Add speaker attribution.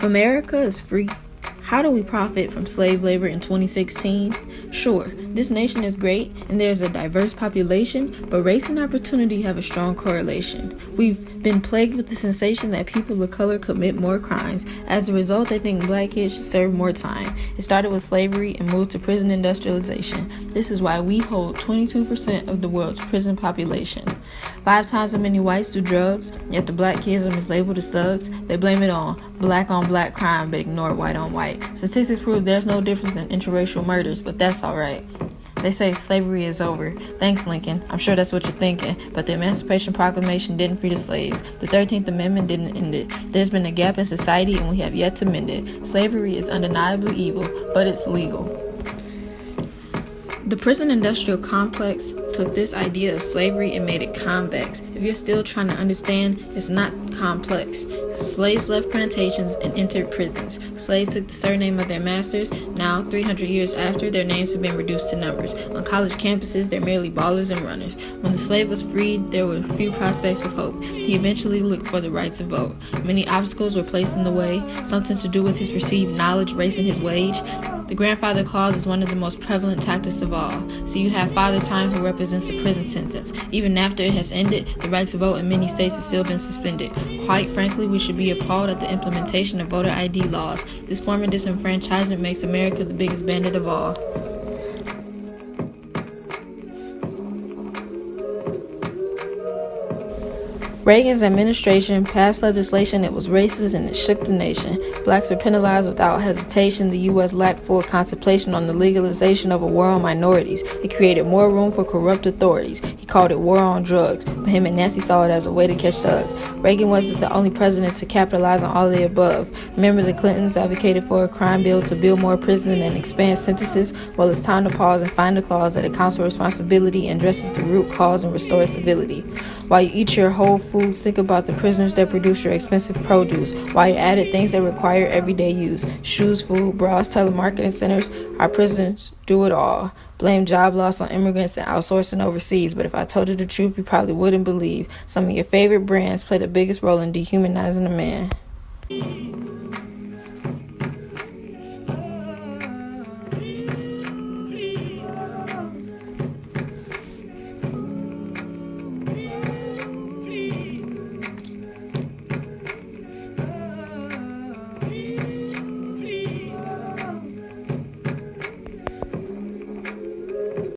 Speaker 1: If America is free, how do we profit from slave labor in 2016? Sure, this nation is great and there's a diverse population, but race and opportunity have a strong correlation. We've been plagued with the sensation that people of color commit more crimes. As a result, they think black kids should serve more time. It started with slavery and moved to prison industrialization. This is why we hold 22% of the world's prison population. 5 times as many whites do drugs, yet the black kids are mislabeled as thugs. They blame it on black crime but ignore white on white. Statistics prove there's no difference in interracial murders, but that's alright. They say slavery is over. Thanks, Lincoln. I'm sure that's what you're thinking, but the Emancipation Proclamation didn't free the slaves. The 13th Amendment didn't end it. There's been a gap in society and we have yet to mend it. Slavery is undeniably evil, but it's legal. The prison industrial complex took this idea of slavery and made it convex. If you're still trying to understand, it's not complex. Slaves left plantations and entered prisons. Slaves took the surname of their masters. Now, 300 years after, their names have been reduced to numbers. On college campuses, they're merely ballers and runners. When the slave was freed, there were few prospects of hope. He eventually looked for the right to vote. Many obstacles were placed in the way, something to do with his perceived knowledge, race, and his wage. The grandfather clause is one of the most prevalent tactics of all. So you have Father Time, who represents a prison sentence. Even after it has ended, the right to vote in many states has still been suspended. Quite frankly, we should be appalled at the implementation of voter ID laws. This form of disenfranchisement makes America the biggest bandit of all. Reagan's administration passed legislation that was racist and it shook the nation. Blacks were penalized without hesitation. The U.S. lacked full contemplation on the legalization of a war on minorities. It created more room for corrupt authorities. He called it war on drugs, but him and Nancy saw it as a way to catch thugs. Reagan wasn't the only president to capitalize on all of the above. Remember, the Clintons advocated for a crime bill to build more prisons and expand sentences? Well, it's time to pause and find a clause that accounts for responsibility and addresses the root cause and restores civility. While you eat your whole foods, think about the prisoners that produce your expensive produce. While you added things that require everyday use: shoes, food, bras, telemarketing centers. Our prisoners do it all. Blame job loss on immigrants and outsourcing overseas, but if I told you the truth, you probably wouldn't believe. Some of your favorite brands play the biggest role in dehumanizing a man.